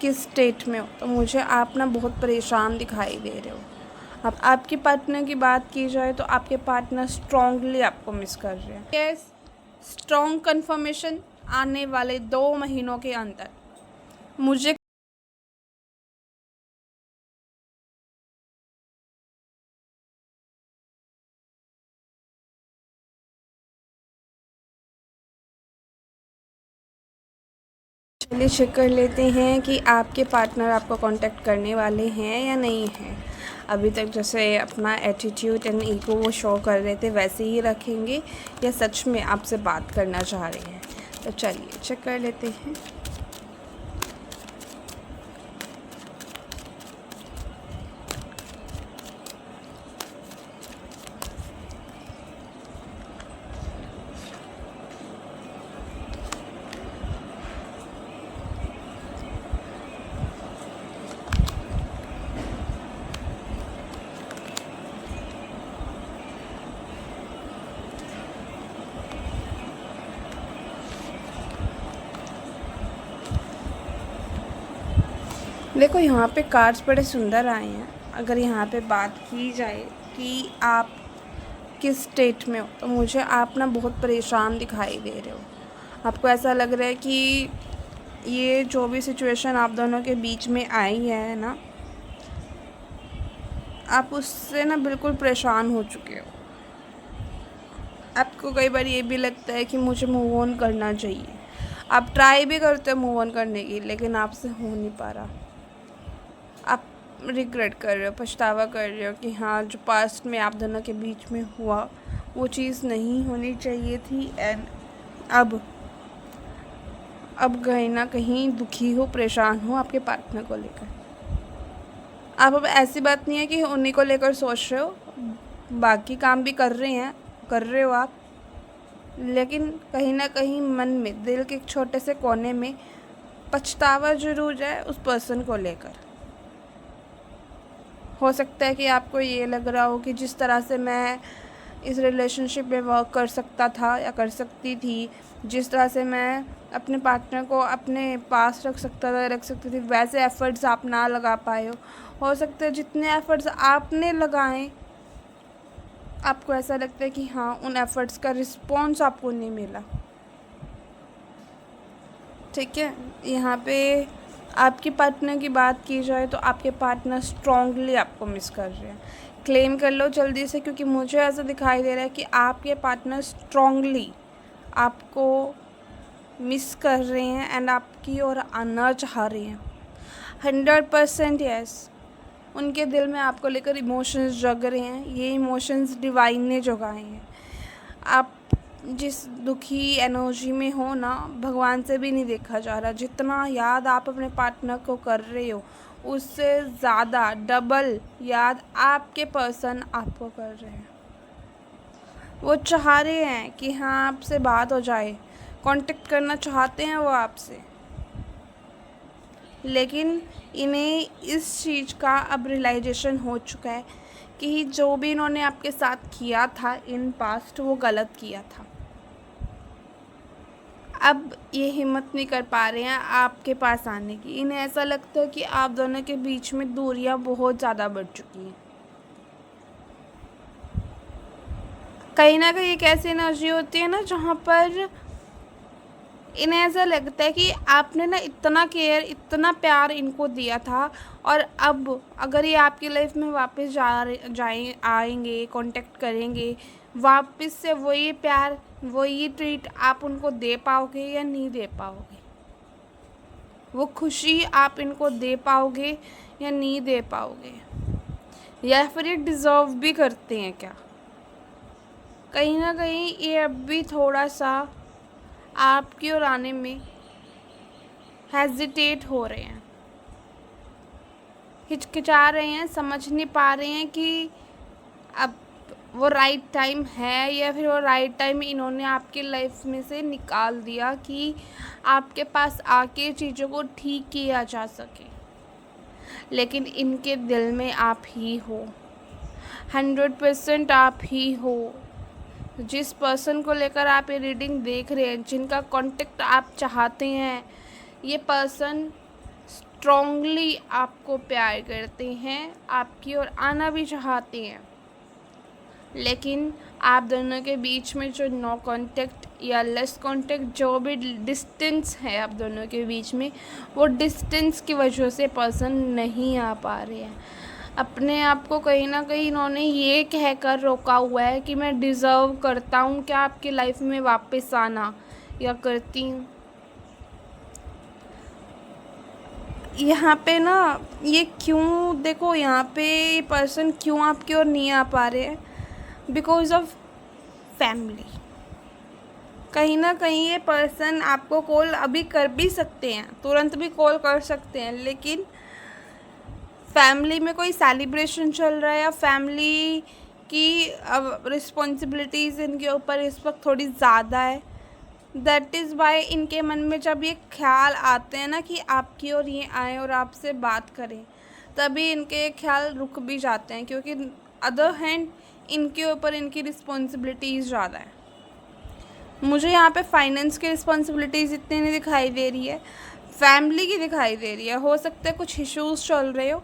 किस स्टेट में हो, तो मुझे आप ना बहुत परेशान दिखाई दे रहे हो। अब आपके पार्टनर की बात की जाए तो आपके पार्टनर स्ट्रांगली आपको मिस कर रहे हैं। यस, स्ट्रॉन्ग कन्फर्मेशन आने वाले 2 महीनों के अंदर। मुझे चलिए चेक कर लेते हैं कि आपके पार्टनर आपको कांटेक्ट करने वाले हैं या नहीं हैं। अभी तक जैसे अपना एटीट्यूड एंड ईगो वो शो कर रहे थे वैसे ही रखेंगे या सच में आपसे बात करना चाह रहे हैं। तो चलिए चेक कर लेते हैं। देखो यहाँ पे कार्ड्स बड़े सुंदर आए हैं। अगर यहाँ पे बात की जाए कि आप किस स्टेट में हो, तो मुझे आप ना बहुत परेशान दिखाई दे रहे हो। आपको ऐसा लग रहा है कि ये जो भी सिचुएशन आप दोनों के बीच में आई है ना, आप उससे ना बिल्कुल परेशान हो चुके हो। आपको कई बार ये भी लगता है कि मुझे मूव ऑन करना चाहिए। आप ट्राई भी करते हो मूव ऑन करने की, लेकिन आपसे हो नहीं पा रहा। आप रिग्रेट कर रहे हो, पछतावा कर रहे हो कि हाँ, जो पास्ट में आप दोनों के बीच में हुआ वो चीज़ नहीं होनी चाहिए थी। एंड अब कहीं ना कहीं दुखी हो, परेशान हो आपके पार्टनर को लेकर। आप अब ऐसी बात नहीं है कि उन्हीं को लेकर सोच रहे हो, बाकी काम भी कर रहे हो आप, लेकिन कहीं ना कहीं मन में, दिल के एक छोटे से कोने में पछतावा जरूर है उस पर्सन को लेकर। हो सकता है कि आपको ये लग रहा हो कि जिस तरह से मैं इस रिलेशनशिप में वर्क कर सकता था या कर सकती थी, जिस तरह से मैं अपने पार्टनर को अपने पास रख सकती थी, वैसे एफ़र्ट्स आप ना लगा पाए हो सकता है जितने एफ़र्ट्स आपने लगाए आपको ऐसा लगता है कि हाँ, उन एफ़र्ट्स का रिस्पॉन्स आपको नहीं मिला। ठीक है, यहाँ पे आपके पार्टनर की बात की जाए तो आपके पार्टनर स्ट्रांगली आपको मिस कर रहे हैं। क्लेम कर लो जल्दी से, क्योंकि मुझे ऐसा दिखाई दे रहा है कि आपके पार्टनर स्ट्रांगली आपको मिस कर रहे हैं एंड आपकी ओर आना चाह रहे हैं। 100% यस, उनके दिल में आपको लेकर इमोशंस जग रहे हैं। ये इमोशंस डिवाइन ने जगाए हैं। आप जिस दुखी एनर्जी में हो ना, भगवान से भी नहीं देखा जा रहा। जितना याद आप अपने पार्टनर को कर रहे हो, उससे ज़्यादा डबल याद आपके पर्सन आपको कर रहे हैं। वो चाह रहे हैं कि हाँ, आपसे बात हो जाए, कांटेक्ट करना चाहते हैं वो आपसे, लेकिन इन्हें इस चीज़ का अब रियलाइजेशन हो चुका है कि जो भी इन्होंने आपके साथ किया था इन पास्ट, वो गलत किया था। अब ये हिम्मत नहीं कर पा रहे हैं आपके पास आने की। इन्हें ऐसा लगता है कि आप दोनों के बीच में दूरियां बहुत ज़्यादा बढ़ चुकी हैं। कहीं ना कहीं एक ऐसी एनर्जी होती है ना, जहाँ पर इन्हें ऐसा लगता है कि आपने ना इतना केयर, इतना प्यार इनको दिया था, और अब अगर ये आपकी लाइफ में वापस आएंगे, कांटेक्ट करेंगे, वापस से वही प्यार, वही ट्रीट आप उनको दे पाओगे या नहीं दे पाओगे? वो खुशी आप इनको दे पाओगे या नहीं दे पाओगे? या फिर ये डिज़र्व भी करते हैं क्या? कहीं ना कहीं ये अब भी थोड़ा सा आपकी ओर आने में हेजिटेट हो रहे हैं, हिचकिचा रहे हैं, समझ नहीं पा रहे हैं कि अब वो राइट टाइम है या फिर वो राइट टाइम इन्होंने आपकी लाइफ में से निकाल दिया कि आपके पास आके चीज़ों को ठीक किया जा सके। लेकिन इनके दिल में आप ही हो, 100% आप ही हो। जिस पर्सन को लेकर आप ये रीडिंग देख रहे हैं, जिनका कांटेक्ट आप चाहते हैं, ये पर्सन स्ट्रॉन्गली आपको प्यार करते हैं, आपकी ओर आना भी चाहते हैं, लेकिन आप दोनों के बीच में जो नो कांटेक्ट या लेस कांटेक्ट, जो भी डिस्टेंस है आप दोनों के बीच में, वो डिस्टेंस की वजह से पर्सन नहीं आ पा रहे हैं। अपने आप को कहीं ना कहीं इन्होंने ये कहकर रोका हुआ है कि मैं डिज़र्व करता हूँ क्या आपकी लाइफ में वापस आना, या करती हूँ। यहाँ पे ना ये क्यों, देखो यहाँ पे पर्सन क्यों आपकी ओर नहीं आ पा रहे हैं, बिकॉज ऑफ फैमिली। कहीं ना कहीं ये पर्सन आपको कॉल अभी कर भी सकते हैं, तुरंत भी कॉल कर सकते हैं, लेकिन फैमिली में कोई सेलिब्रेशन चल रहा है या फैमिली की रिस्पॉन्सिबिलिटीज़ इनके ऊपर इस वक्त थोड़ी ज़्यादा है। दैट इज़ वाई इनके मन में जब ये ख्याल आते हैं ना कि आपकी ओर ये आए और आपसे बात करें, तभी इनके ख्याल रुक भी जाते हैं, क्योंकि अदर हैंड इनके ऊपर इनकी रिस्पॉन्सिबिलिटीज़ ज़्यादा है। मुझे यहाँ पे फाइनेंस की रिस्पॉन्सिबिलिटीज़ इतनी नहीं दिखाई दे रही है, फैमिली की दिखाई दे रही है। हो सकता है कुछ इश्यूज़ चल रहे हो,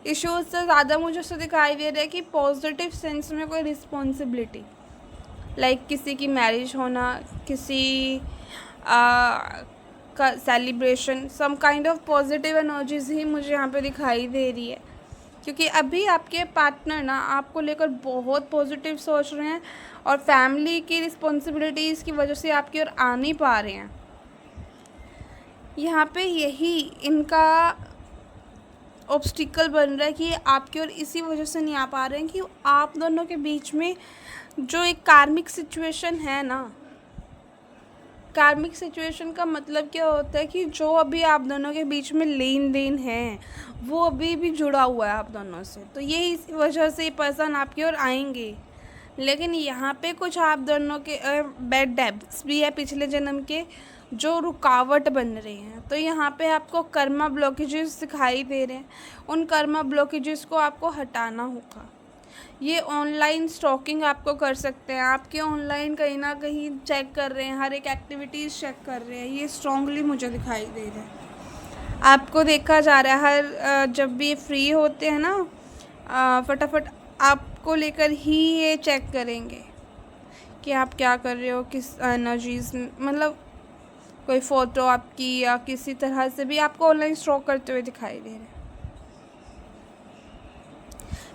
इश्यूज़ से ज़्यादा मुझे उससे दिखाई दे रहा है कि पॉजिटिव सेंस में कोई रिस्पॉन्सिबिलिटी, लाइक किसी की मैरिज होना, किसी का celebration, some kind of positive energies ही मुझे यहाँ पे दिखाई दे रही है, क्योंकि अभी आपके पार्टनर ना आपको लेकर बहुत पॉजिटिव सोच रहे हैं और फैमिली की रिस्पॉन्सिबिलिटीज़ की वजह से आपकी ओर आ नहीं पा रहे हैं। यहाँ पे यही इनका ऑब्स्टिकल बन रहा है कि आपकी ओर इसी वजह से नहीं आ पा रहे हैं कि आप दोनों के बीच में जो एक कार्मिक सिचुएशन है ना, कार्मिक सिचुएशन का मतलब क्या होता है कि जो अभी आप दोनों के बीच में लेन देन है वो अभी भी जुड़ा हुआ है आप दोनों से, तो ये इस वजह से पर्सन आपकी ओर आएंगे। लेकिन यहाँ पे कुछ आप दोनों के बैड डेब्ट्स भी है पिछले जन्म के, जो रुकावट बन रहे हैं। तो यहाँ पे आपको कर्मा ब्लॉकेजेस दिखाई दे रहे हैं, उन कर्मा ब्लॉकेजेस को आपको हटाना होगा। ये ऑनलाइन स्टॉकिंग आपको कर सकते हैं, आपके ऑनलाइन कहीं ना कहीं चेक कर रहे हैं, हर एक एक्टिविटीज़ चेक कर रहे हैं, ये स्ट्रांगली मुझे दिखाई दे रहा है। आपको देखा जा रहा है हर जब भी फ्री होते हैं ना, फटाफट आपको लेकर ही ये चेक करेंगे कि आप क्या कर रहे हो, किस एनर्जीज, मतलब कोई फ़ोटो आपकी या किसी तरह से भी आपको ऑनलाइन स्टॉक करते हुए दिखाई दे रहे हैं।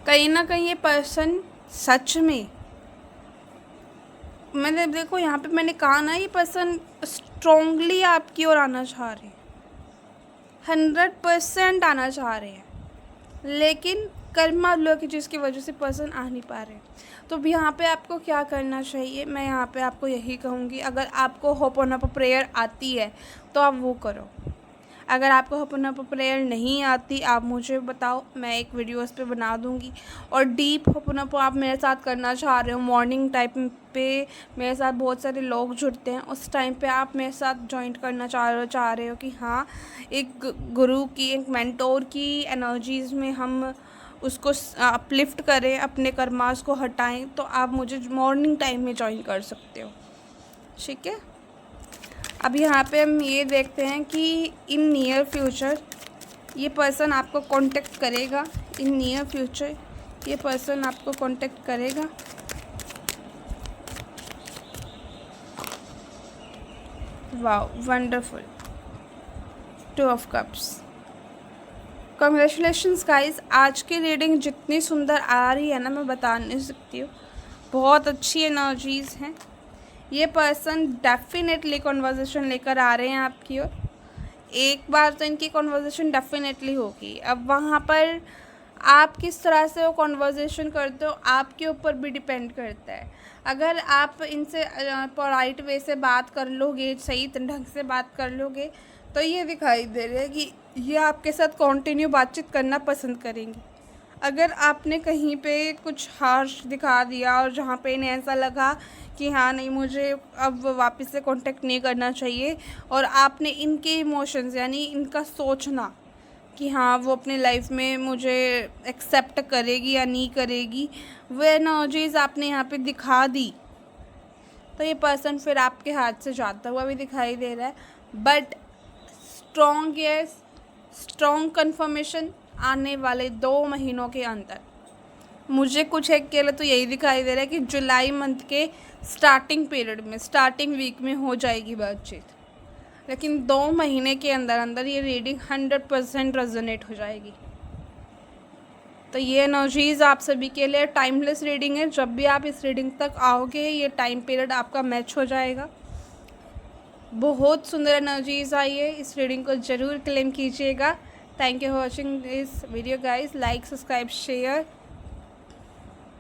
कहीं ना कहीं ये पर्सन सच में, मैंने देखो यहाँ पे मैंने कहा ना, ये पर्सन स्ट्रॉन्गली आपकी ओर आना चाह रहे हैं, 100% आना चाह रहे हैं, लेकिन कर्मा ब्लॉकेजेस की वजह से पर्सन आ नहीं पा रहे। तो भी यहाँ पे आपको क्या करना चाहिए, मैं यहाँ पे आपको यही कहूँगी, अगर आपको होपोनोपो प्रेयर आती है तो आप वो करो। अगर आपको होपोनोपो प्रेयर नहीं आती, आप मुझे बताओ, मैं एक वीडियो उस पर बना दूँगी। और डीप होपोनोपो आप मेरे साथ करना चाह रहे हो, मॉर्निंग टाइम पे मेरे साथ बहुत सारे लोग जुड़ते हैं, उस टाइम पे आप मेरे साथ जॉइंट करना चाह रहे हो कि हाँ, एक गुरु की, एक मेंटोर की एनर्जीज़ में हम उसको अपलिफ्ट करें, अपने कर्मास को हटाएं, तो आप मुझे मॉर्निंग टाइम में ज्वाइन कर सकते हो। ठीक है, अब यहाँ पे हम ये देखते हैं कि इन नियर फ्यूचर ये पर्सन आपको कांटेक्ट करेगा। इन नियर फ्यूचर ये पर्सन आपको कांटेक्ट करेगा। Wow, wonderful, 2 of cups. Congratulations guys, आज की रीडिंग जितनी सुंदर आ रही है ना, मैं बता नहीं सकती हूँ, बहुत अच्छी एनर्जीज़ हैं। ये पर्सन डेफिनेटली कॉन्वर्जेसन लेकर आ रहे हैं आपकी ओर। एक बार तो इनकी कॉन्वर्जेसन डेफिनेटली होगी। अब वहाँ पर आप किस तरह से वो कॉन्वर्जेसन करते हो आपके ऊपर भी डिपेंड करता है। अगर आप इनसे पोलाइट वे से बात कर लोगे, सही ढंग से बात कर लोगे, तो ये दिखाई दे रहा है कि ये आपके साथ कंटिन्यू बातचीत करना पसंद करेंगे। अगर आपने कहीं पे कुछ हार्श दिखा दिया और जहाँ पे इन्हें ऐसा लगा कि हाँ नहीं, मुझे अब वापस से कांटेक्ट नहीं करना चाहिए, और आपने इनके इमोशंस यानी इनका सोचना कि हाँ वो अपनी लाइफ में मुझे एक्सेप्ट करेगी या नहीं करेगी, वो एनर्जीज़ आपने यहाँ पे दिखा दी, तो ये पर्सन फिर आपके हाथ से जाता हुआ भी दिखाई दे रहा है। But strong yes, strong confirmation आने वाले 2 महीनों के अंदर। मुझे कुछ एक के लिए तो यही दिखाई दे रहा है कि जुलाई मंथ के स्टार्टिंग पीरियड में, स्टार्टिंग वीक में हो जाएगी बातचीत, लेकिन 2 महीने के अंदर अंदर ये रीडिंग 100% रेजोनेट हो जाएगी। तो ये एनर्जीज़ आप सभी के लिए टाइमलेस रीडिंग है। जब भी आप इस रीडिंग तक आओगे ये टाइम पीरियड आपका मैच हो जाएगा। बहुत सुंदर एनर्जीज़ आई है, इस रीडिंग को ज़रूर क्लेम कीजिएगा। Thank you for watching this video guys. Like, subscribe, share.